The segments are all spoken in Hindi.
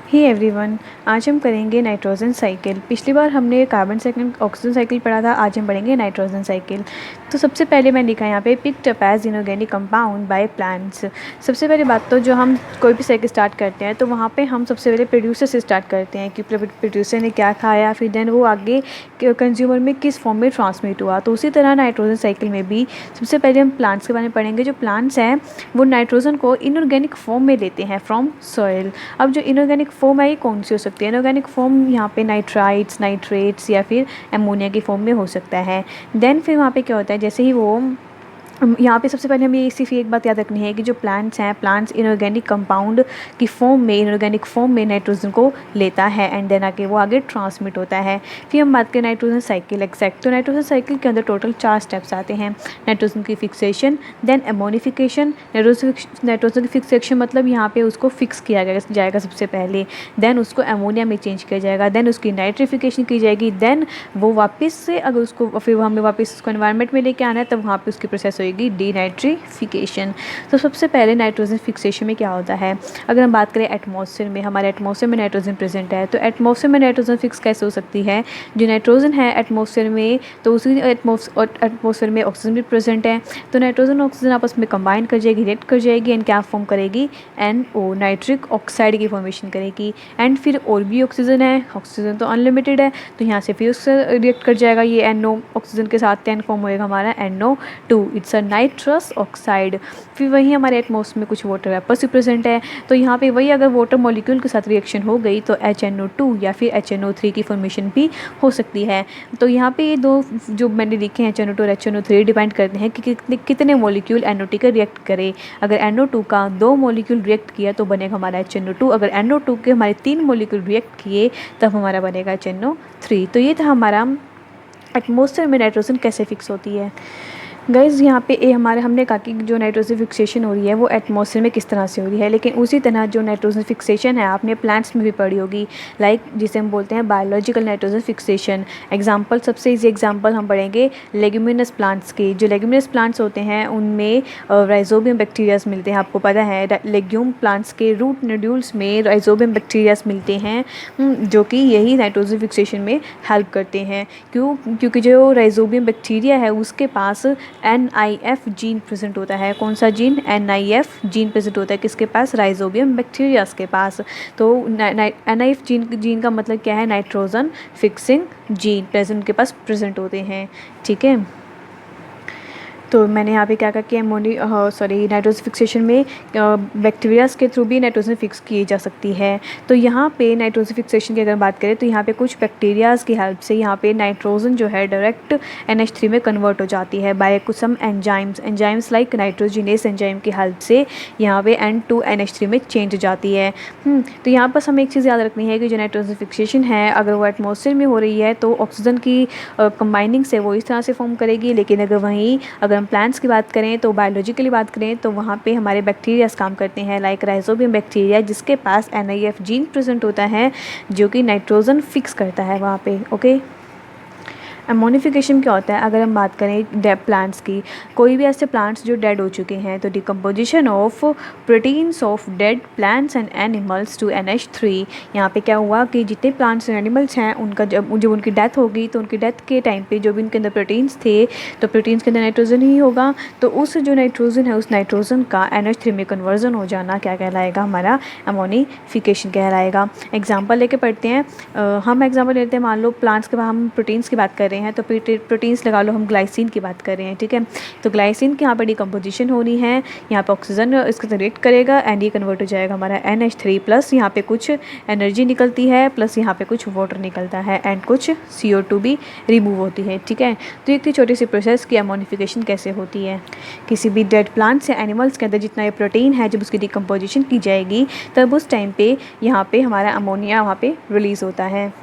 हे एवरीवन, आज हम करेंगे नाइट्रोजन साइकिल। पिछली बार हमने कार्बन साइकिल ऑक्सीजन साइकिल पढ़ा था, आज हम पढ़ेंगे नाइट्रोजन साइकिल। तो सबसे पहले मैंने लिखा है यहाँ पे picked up as inorganic compound by plants. सबसे पहले बात तो जो हम कोई भी साइकिल स्टार्ट करते हैं तो वहाँ पे हम सबसे पहले प्रोड्यूसर से स्टार्ट करते हैं कि प्रोड्यूसर ने क्या खाया, फिर देन वो आगे कंज्यूमर में किस फॉर्म में ट्रांसमिट हुआ। तो उसी तरह नाइट्रोजन साइकिल में भी सबसे पहले हम प्लांट्स के बारे में पढ़ेंगे। जो प्लांट्स हैं वो नाइट्रोजन को इनऑर्गेनिक फॉर्म में लेते हैं फ्रॉम सॉइल। अब जो इनऑर्गेनिक फॉर्म है ये कौन सी हो सकती है? इनऑर्गेनिक फॉर्म यहाँ पे नाइट्राइट्स, नाइट्रेट्स या फिर एमोनिया की फॉर्म में हो सकता है। देन फिर वहाँ पे क्या होता है, जैसे ही वो यहाँ पे सबसे पहले हमें ये सिर्फ एक बात याद रखनी है कि जो प्लांट्स हैं, प्लांट्स इनऑर्गेनिक कंपाउंड की फॉर्म में, इनऑर्गेनिक फॉर्म में नाइट्रोजन को लेता है एंड देन आके वो आगे ट्रांसमिट होता है। फिर हम बात करें नाइट्रोजन साइकिल एग्जैक्ट। तो नाइट्रोजन साइकिल के अंदर टोटल 4 स्टेप्स आते हैं। नाइट्रोजन की फिक्सेशन, देन एमोनिफिकेशन। नाइट्रोजन की फिक्सेशन मतलब यहाँ पे उसको फिक्स किया जाएगा सबसे पहले, देन उसको एमोनिया में चेंज किया जाएगा, देन उसकी नाइट्रिफिकेशन की जाएगी, देन वो वापस से अगर उसको फिर हमें वापस उसको एनवायरनमेंट में लेके आना है तब वहाँ पे उसकी प्रोसेस होगी डीनाइट्रिफिकेशन। तो सबसे पहले नाइट्रोजन फिक्सेशन में क्या होता है, अगर हम बात करें एटमॉस्फेयर में, हमारे एटमॉस्फेयर में नाइट्रोजन प्रेजेंट है तो एटमॉस्फेयर में नाइट्रोजन फिक्स कैसे हो सकती है? जो नाइट्रोजन है एटमॉस्फेयर में तो उसी एटमॉस्फेयर में ऑक्सीजन भी प्रेजेंट है, तो नाइट्रोजन ऑक्सीजन आपस में कंबाइन कर जाएगी, रिएक्ट कर जाएगी एंड क्या फॉर्म करेगी? NO, नाइट्रिक ऑक्साइड की फॉर्मेशन करेगी। एंड फिर और भी ऑक्सीजन है, ऑक्सीजन तो अनलिमिटेड है तो यहाँ से फिर उससे रिएक्ट कर जाएगा ये NO ऑक्सीजन के साथ, देन फॉर्म होएगा हमारा NO2, it's a nitrous oxide. फिर वहीं हमारे एटमॉस्फेयर में कुछ वाटर वेपर्स भी प्रेजेंट है तो यहाँ पे वही अगर वाटर मॉलिक्यूल के साथ रिएक्शन हो गई तो HNO2 या फिर HNO3 की फॉर्मेशन भी हो सकती है। तो यहाँ पे ये दो जो मैंने लिखे हैं HNO2 और HNO3 डिपेंड करते हैं कि कितने मॉलिक्यूल NO2 का रिएक्ट करे। अगर NO2 का 2 मॉलिक्यूल रिएक्ट किया तो बनेगा हमारा HNO2, अगर NO2 के हमारे 3 मॉलिक्यूल रिएक्ट किए तब हमारा बनेगा HNO3। तो ये था हमारा एटमॉस्फेयर में नाइट्रोजन कैसे फिक्स होती है। गाइज़ यहाँ पे हमने कहा कि जो नाइट्रोजन फिक्सेशन हो रही है वो एटमॉस्फेयर में किस तरह से हो रही है, लेकिन उसी तरह जो नाइट्रोजन फिक्सेशन है आपने प्लांट्स में भी पढ़ी होगी, लाइक जिसे हम बोलते हैं बायोलॉजिकल नाइट्रोजन फिक्सेशन। एग्जांपल, सबसे इजी एग्जांपल हम पढ़ेंगे लेग्यूमिनस प्लांट्स की। जो लेग्यूमिनस प्लांट्स होते हैं उनमें राइजोबियम बैक्टीरियाज मिलते हैं। आपको पता है लेग्यूम प्लांट्स के रूट नोड्यूल्स में राइजोबियम बैक्टीरियाज मिलते हैं जो कि यही नाइट्रोजन फिक्सेशन में हेल्प करते हैं। क्योंकि जो राइजोबियम बैक्टीरिया है उसके पास NIF जीन प्रेजेंट होता है। कौन सा जीन? NIF जीन प्रेजेंट होता है किसके पास? राइजोबियम बैक्टीरियाज के पास। तो NIF जीन का मतलब क्या है? नाइट्रोजन फिक्सिंग जीन प्रेजेंट के पास प्रेजेंट होते हैं। ठीक है, तो मैंने यहाँ पे क्या कहा कि नाइट्रोजन फिक्सेशन में बैक्टीरियाज के थ्रू भी नाइट्रोजन फिक्स की जा सकती है। तो यहाँ पे नाइट्रोजन फिक्सेशन की अगर बात करें तो यहाँ पे कुछ बैक्टीरियाज की हेल्प से यहाँ पे नाइट्रोजन जो है डायरेक्ट NH3 में कन्वर्ट हो जाती है बाय कुछ some enzymes like nitrogenase enzyme की हेल्प से यहाँ पे N2NH3 में चेंज हो जाती है। तो यहाँ पर हमें एक चीज़ याद रखनी है कि जो नाइट्रोजन फिक्सेशन है अगर वो एटमॉस्फेयर में हो रही है तो ऑक्सीजन की कंबाइनिंग से वो इस तरह से फॉर्म करेगी, लेकिन अगर हम प्लांट्स की बात करें तो बायोलॉजिकली बात करें तो वहाँ पे हमारे बैक्टीरियाज काम करते हैं, लाइक राइजोबियम बैक्टीरिया जिसके पास NIF जीन प्रेजेंट होता है जो कि नाइट्रोजन फिक्स करता है वहाँ पे। ओके, एमोनिफिकेशन क्या होता है? अगर हम बात करें डेड प्लांट्स की, कोई भी ऐसे प्लांट्स जो डेड हो चुके हैं तो decomposition of proteins of dead plants and animals to NH3। यहाँ पे क्या हुआ कि जितने प्लांट्स एंड एनिमल्स हैं उनका जब उनकी डेथ होगी तो उनकी डेथ के टाइम पे जो भी उनके अंदर प्रोटीन्स थे तो प्रोटीन्स के अंदर नाइट्रोजन ही होगा, तो उस जो नाइट्रोजन है उस नाइट्रोजन का NH3 में कन्वर्जन हो जाना क्या कहलाएगा? हमारा एमोनिफिकेशन कहलाएगा। एग्जाम्पल लेके पढ़ते हैं, हम एग्जाम्पल लेते हैं, मान लो प्लांट्स के बाद हम प्रोटीन्स की बात कर रहे हैं तो प्रोटीन्स लगा लो हम ग्लाइसिन की बात कर रहे हैं। ठीक है, तो ग्लाइसिन की यहाँ पर डिकम्पोजिशन होनी है, यहाँ पर ऑक्सीजन इसको रिएक्ट करेगा एंड ये कन्वर्ट हो जाएगा हमारा NH3 प्लस यहाँ पे कुछ एनर्जी निकलती है प्लस यहाँ पे कुछ वाटर निकलता है एंड कुछ CO2 भी रिमूव होती है। ठीक है, तो एक छोटी सी प्रोसेस की एमोनिफिकेशन कैसे होती है। किसी भी डेड प्लांट्स या एनिमल्स के अंदर जितना ये प्रोटीन है जब उसकी डिकम्पोजिशन की जाएगी तब उस टाइम पे यहाँ पे हमारा अमोनिया वहाँ पे रिलीज़ होता है।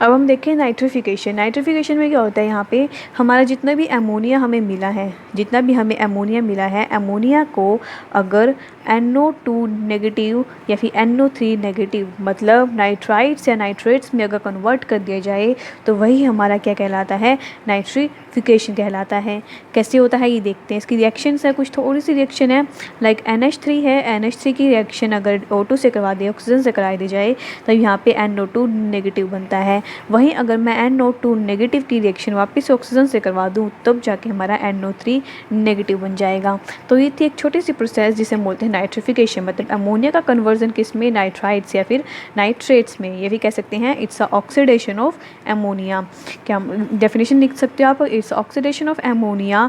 अब हम देखें नाइट्रिफिकेशन। नाइट्रिफिकेशन में क्या होता है, यहाँ पे हमारा जितना भी अमोनिया हमें मिला है, जितना भी हमें अमोनिया मिला है, अमोनिया को अगर NO2 नेगेटिव या फिर NO3 नेगेटिव मतलब नाइट्राइट्स या नाइट्रेट्स में अगर कन्वर्ट कर दिया जाए तो वही हमारा क्या कहलाता है, नाइट्रिफिकेशन कहलाता है। कैसे होता है ये देखते हैं। इसकी रिएक्शंस है, कुछ थोड़ी सी रिएक्शन है, लाइक NH3 है, NH3 की रिएक्शन अगर O2 से करवा दी, ऑक्सीजन से करा दी जाए तो यहाँ पे NO2 नेगेटिव बनता है। वहीं अगर मैं NO2 नेगेटिव की रिएक्शन वापस ऑक्सीजन से करवा दूँ तब जाके हमारा NO3 नेगेटिव बन जाएगा। तो ये थी एक छोटी सी प्रोसेस जिसे बोलते हैं नाइट्रिफिकेशन, मतलब अमोनिया का कन्वर्जन किस में, नाइट्राइट्स या फिर नाइट्रेट्स में। ये भी कह सकते हैं it's a oxidation of ammonia. क्या डेफिनेशन लिख सकते हो आप, it's oxidation of ammonia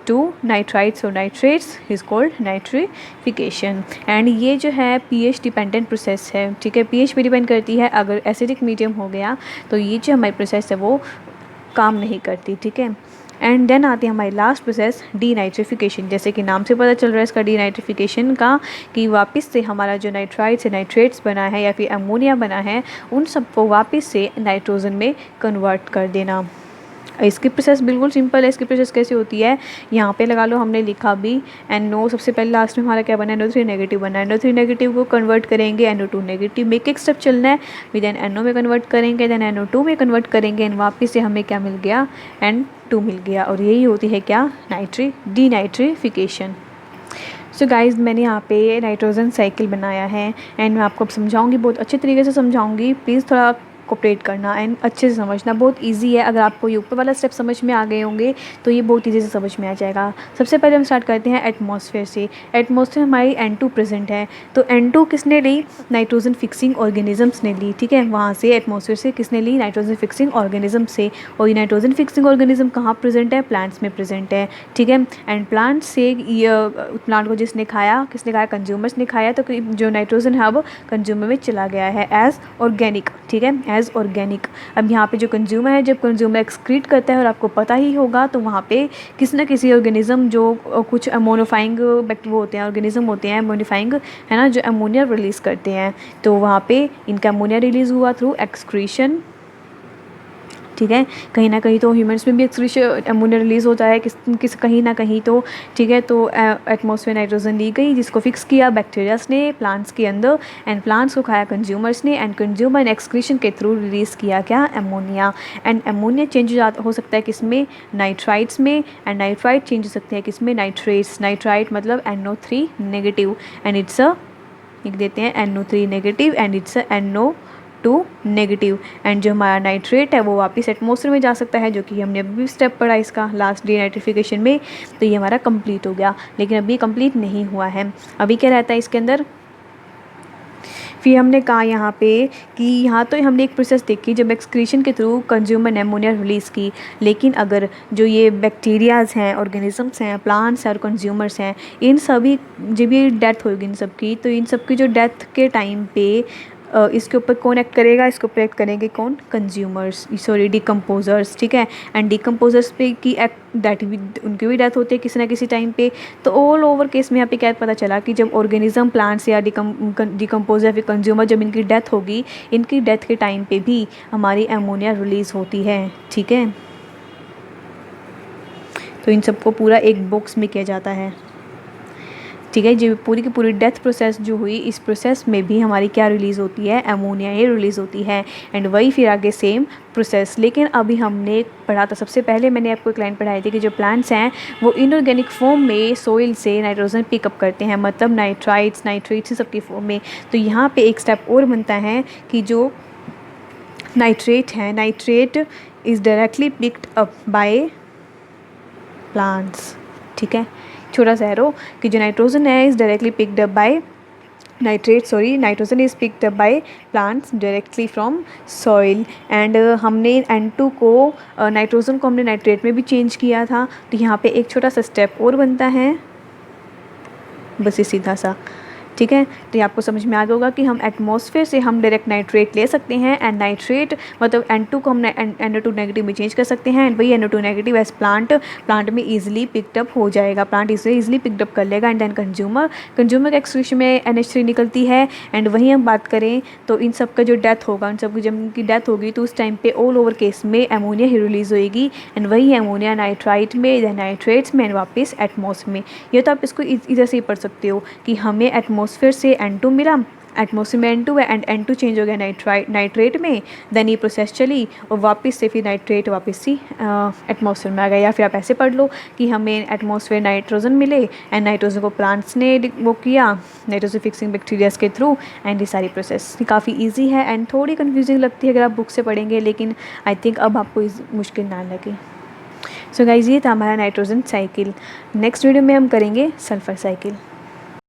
to nitrites और nitrates is called nitrification. And ये जो है pH डिपेंडेंट प्रोसेस है, ठीक है, pH भी डिपेंड करती है। अगर एसिडिक मीडियम हो गया तो ये जो हमारी प्रोसेस है वो काम नहीं करती, ठीक है। एंड देन आती है हमारी लास्ट प्रोसेस डीनाइट्रिफिकेशन। जैसे कि नाम से पता चल रहा है इसका डीनाइट्रिफिकेशन का, कि वापस से हमारा जो नाइट्राइट्स नाइट्रेट्स बना है या फिर अमोनिया बना है उन सबको वापस से नाइट्रोजन में कन्वर्ट कर देना। इसकी प्रोसेस बिल्कुल सिंपल है। इसकी प्रोसेस कैसे होती है, यहाँ पे लगा लो, हमने लिखा भी NO, सबसे पहले लास्ट में हमारा क्या बना है, NO3 नेगेटिव बना है। NO3 नेगेटिव को कन्वर्ट करेंगे NO2 नेगेटिव में, एक स्टेप चलना है, फिर देन NO में कन्वर्ट करेंगे, देन NO2 में कन्वर्ट करेंगे, एंड वापस से हमें क्या मिल गया, N2 मिल गया। और यही होती है क्या, डीनाइट्रिफिकेशन। सो गाइज़, मैंने यहाँ पे नाइट्रोजन साइकिल बनाया है एंड मैं आपको अब समझाऊंगी, बहुत अच्छे तरीके से समझाऊंगी। प्लीज़ थोड़ा कोऑपरेट करना एंड अच्छे से समझना, बहुत इजी है। अगर आपको ये ऊपर वाला स्टेप समझ में आ गए होंगे तो ये बहुत इजी से समझ में आ जाएगा। सबसे पहले हम स्टार्ट करते हैं एटमॉस्फेयर से। एटमॉस्फेयर हमारी N2 प्रेजेंट है, तो N2 किसने ली, नाइट्रोजन फिक्सिंग ऑर्गेनिजम्स ने ली, ठीक है। वहाँ से एटमॉस्फेयर से किसने ली, नाइट्रोजन फिक्सिंग ऑर्गेनिज्म से। और ये नाइट्रोजन फिक्सिंग ऑर्गेनिज्म कहाँ प्रेजेंट है, प्लांट्स में प्रेजेंट है, ठीक है। एंड प्लांट से ये प्लांट को जिसने खाया, किसने खाया, कंज्यूमर्स ने खाया, तो जो नाइट्रोजन है अब कंज्यूमर में चला गया है एज ऑर्गेनिक, ठीक है, एज ऑर्गेनिक। अब यहाँ पे जो कंज्यूमर है, जब कंज्यूमर एक्सक्रीट करता है, और आपको पता ही होगा, तो वहाँ पे किसी न किसी ऑर्गेनिज्म जो कुछ अमोनिफाइंग वो होते हैं, ऑर्गेनिज्म होते हैं अमोनिफाइंग, है ना, जो अमोनिया रिलीज़ करते हैं, तो वहाँ पे इनका अमोनिया रिलीज़ हुआ थ्रू एक्सक्रीशन, ठीक है। कहीं ना कहीं तो ह्यूमंस में भी एक्सक्रीशन अमोनिया रिलीज़ होता है, किस कहीं ना कहीं तो, ठीक है। तो एटमॉस्फेयर नाइट्रोजन ली गई, जिसको फिक्स किया बैक्टीरियाज ने प्लांट्स के अंदर, एंड प्लांट्स को खाया कंज्यूमर्स ने, एंड कंज्यूमर ने एक्सक्रीशन के थ्रू रिलीज़ किया क्या, अमोनिया। एंड अमोनिया चेंज हो सकता है किस में, नाइट्राइट्स में, एंड नाइट्राइट चेंज हो सकते हैं किस में, नाइट्रेट्स। नाइट्राइट मतलब NO3 negative, and it's a, लिख देते हैं NO3 negative and it's NO2 negative. And जो हमारा नाइट्रेट है वो वापस एटमॉस्फेयर में जा सकता है, जो कि हमने अभी भी स्टेप पढ़ा इसका लास्ट डीनाइट्रिफिकेशन में। तो ये हमारा कंप्लीट हो गया, लेकिन अभी कंप्लीट नहीं हुआ है। अभी क्या रहता है इसके अंदर, फिर हमने कहा यहाँ पे कि यहाँ तो हमने एक प्रोसेस देखी जब एक्सक्रीशन के थ्रू कंज्यूमर ने अमोनिया रिलीज़ की, लेकिन अगर जो ये बैक्टीरियाज़ हैं, ऑर्गेनिजम्स हैं, प्लांट्स हैं और कंज्यूमर्स हैं, इन सभी जब ये डेथ होगी इन सब की, तो इन सब की जो डेथ के टाइम पे इसके ऊपर कौन एक्ट करेगा, इसके ऊपर एक्ट करेंगे कौन, कंज्यूमर्स, सॉरी डिकम्पोजर्स, ठीक है। एंड डिकम्पोजर्स पे की एक्ट डेथ भी, उनकी भी डेथ होती है किसी ना किसी टाइम पे। तो ऑल ओवर केस में यहाँ पे क्या पता चला कि जब ऑर्गेनिज्म, प्लांट्स या डिकम्पोजर या फिर कंज्यूमर, जब इनकी डेथ होगी, इनकी डेथ के टाइम पे भी हमारी अमोनिया रिलीज़ होती है, ठीक है। तो इन सबको पूरा एक बॉक्स में किया जाता है, ठीक है। जो पूरी की पूरी डेथ प्रोसेस जो हुई, इस प्रोसेस में भी हमारी क्या रिलीज़ होती है, अमोनिया ये रिलीज़ होती है। एंड वही फिर आगे सेम प्रोसेस। लेकिन अभी हमने पढ़ा था, सबसे पहले मैंने आपको एक लाइन पढ़ाई थी कि जो प्लांट्स हैं वो इनऑर्गेनिक फॉर्म में सोइल से नाइट्रोजन पिकअप करते हैं, मतलब नाइट्राइट्स, नाइट्रेट्स सबकी फॉर्म में। तो यहाँ पे एक स्टेप और बनता है कि जो नाइट्रेट है, nitrate is directly picked up by plants, ठीक है। छोटा सा एरो कि जो नाइट्रोजन है is directly picked up by nitrogen is picked up by plants directly from soil. And हमने N2 को, नाइट्रोजन को हमने नाइट्रेट में भी चेंज किया था। तो यहाँ पे एक छोटा सा स्टेप और बनता है, बस ये सीधा सा ठीक है। तो ये आपको समझ में आ गया होगा कि हम एटमॉस्फेयर से हम डायरेक्ट नाइट्रेट ले सकते हैं एंड नाइट्रेट मतलब N2 को हम NO2 नेगेटिव में चेंज कर सकते हैं एंड वही NO2 नेगेटिव एज प्लांट में ईजिली पिकअप हो जाएगा, प्लांट इसे ईजिली पिकअप कर लेगा। एंड देन कंज्यूमर के एक्सक्रीशन में NH3 निकलती है। एंड वहीं हम बात करें तो इन सब का जो डेथ होगा, उन सब की जब उनकी डेथ होगी तो उस टाइम पे ऑल ओवर केस में अमोनिया ही रिलीज़ होएगी एंड वही अमोनिया नाइट्राइट में, देन नाइट्रेट्स में एंड वापस एटमॉस्फेयर में। ये तो आप इसको इधर से ही पढ़ सकते हो कि हमें एटमॉस्फेयर से N2 मिला, एटमॉस्फेयर में N2 है एंड N2 चेंज हो गया नाइट्रेट में, देन ये प्रोसेस चली और वापस से फिर नाइट्रेट वापस से एटमॉस्फेयर में आ गया। या फिर आप ऐसे पढ़ लो कि हमें एटमॉस्फेयर नाइट्रोजन मिले एंड नाइट्रोजन को प्लांट्स ने वो किया नाइट्रोजन फिक्सिंग बैक्टीरियाज के थ्रू एंड ये सारी प्रोसेस काफ़ी ईजी है एंड थोड़ी कन्फ्यूजिंग लगती है अगर आप बुक से पढ़ेंगे, लेकिन आई थिंक अब आपको मुश्किल ना लगे। सो गाइज ये था हमारा नाइट्रोजन साइकिल। नेक्स्ट वीडियो में हम करेंगे सल्फ़र साइकिल।